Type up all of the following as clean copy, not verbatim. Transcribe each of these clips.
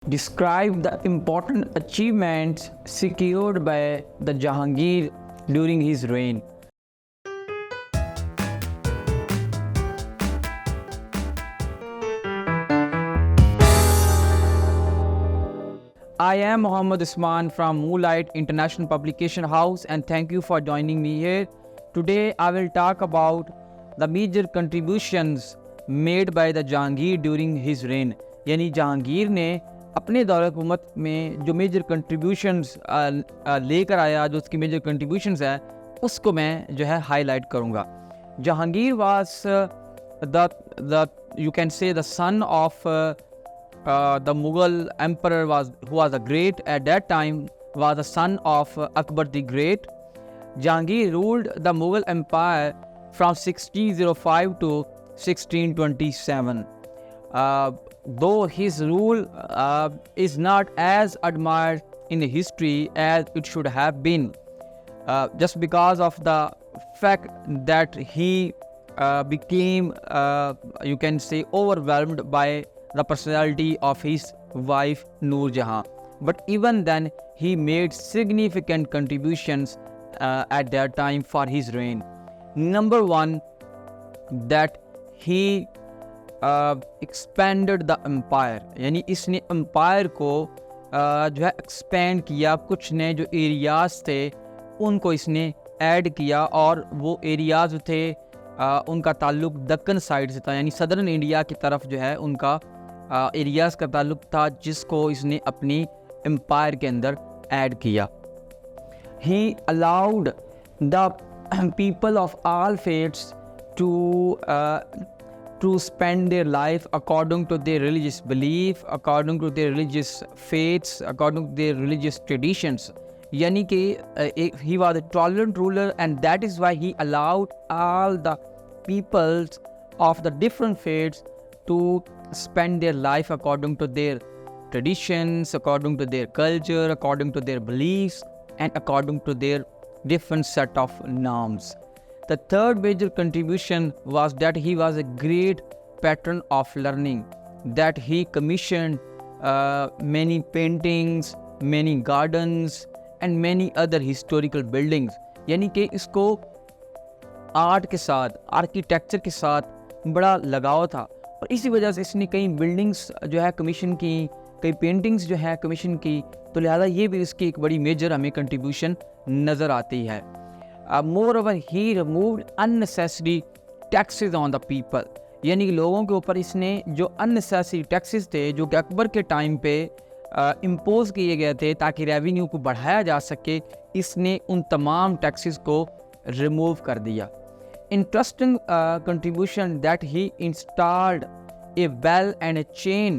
Describe the important achievements secured by the Jahangir during his reign. I am Muhammad Usman from Moonlight International Publication House and thank you for joining me here. Today I will talk about the major contributions made by the Jahangir during his reign. यानी जहांगीर ने अपने दौर हुकूमत में जो major contributions लेकर आया, जो उसकी मेजर कंट्रीब्यूशंस है उसको मैं जो है हाईलाइट करूँगा. Jahangir was the you can say the son of the Mughal emperor who was a great at that time was the son of Akbar the Great. Jahangir ruled the Mughal Empire from 1605 to 1627. Though his rule is not as admired in history as it should have been, just because of the fact that he became, you can say, overwhelmed by the personality of his wife Noor Jahan. But even then, he made significant contributions at that time for his reign. Number one, that he expanded the empire. यानी इसने empire को जो है expand किया. कुछ नए जो areas थे उनको इसने add किया और वो areas थे उनका ताल्लुक दक्कन साइड से था, यानी सदर्न इंडिया की तरफ जो है उनका एरियाज़ का ताल्लुक था, जिसको इसने अपनी एम्पायर के अंदर ऐड किया. He allowed the people of all faiths to spend their life according to their religious belief, according to their religious faiths, according to their religious traditions. यानी कि he was a tolerant ruler and that is why he allowed all the peoples of the different faiths to spend their life according to their traditions, according to their culture, according to their beliefs, and according to their different set of norms. The third major contribution was that he was a great patron of learning, that he commissioned many paintings, many gardens, and many other historical buildings. यानी कि इसको art के साथ, architecture के साथ बड़ा लगाव था और इसी वजह से इसने कई बिल्डिंग्स जो है कमीशन की, कई पेंटिंग्स जो है कमीशन की, तो लिहाजा ये भी इसकी एक बड़ी मेजर हमें कंट्रीब्यूशन नज़र आती है. More over he removed unnecessary taxes on the people. यानी कि लोगों के ऊपर इसने जो अननेसेसरी टैक्सेस थे जो कि अकबर के टाइम पे इम्पोज किए गए थे ताकि रेवेन्यू को बढ़ाया जा सके, इसने उन तमाम टैक्सेस को रिमूव कर दिया. Interesting contribution that he installed a bell and a chain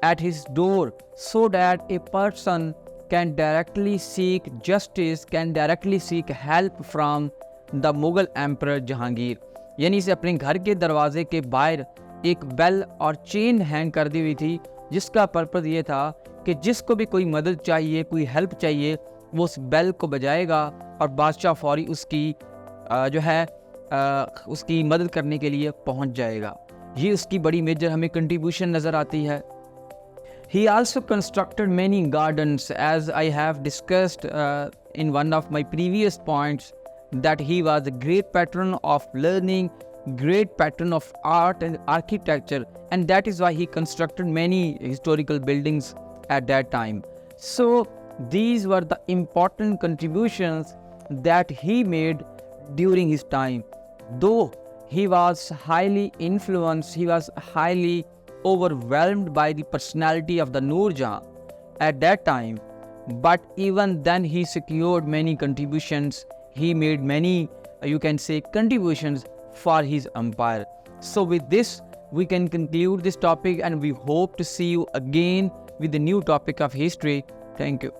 at his door so that a person can directly seek justice, can directly seek help from the Mughal Emperor Jahangir. यानी इसे अपने घर के दरवाजे के बाहर एक बेल और चेन हैंग कर दी हुई थी, जिसका पर्पज़ ये था कि जिसको भी कोई मदद चाहिए, कोई हेल्प चाहिए, वो उस बेल को बजाएगा और बादशाह फौरी उसकी जो है उसकी मदद करने के लिए पहुंच जाएगा. ये उसकी बड़ी मेजर हमें कंट्रीब्यूशन नज़र आती है. He also constructed many gardens, as I have discussed in one of my previous points, that he was a great patron of learning, great patron of art and architecture, and that is why he constructed many historical buildings at that time. So these were the important contributions that he made during his time. Though he was highly influenced, he was highly overwhelmed by the personality of the Noor Jahan at that time, but even then he secured many contributions. He made many, you can say, contributions for his empire. So with this, we can conclude this topic and we hope to see you again with a new topic of history. Thank you.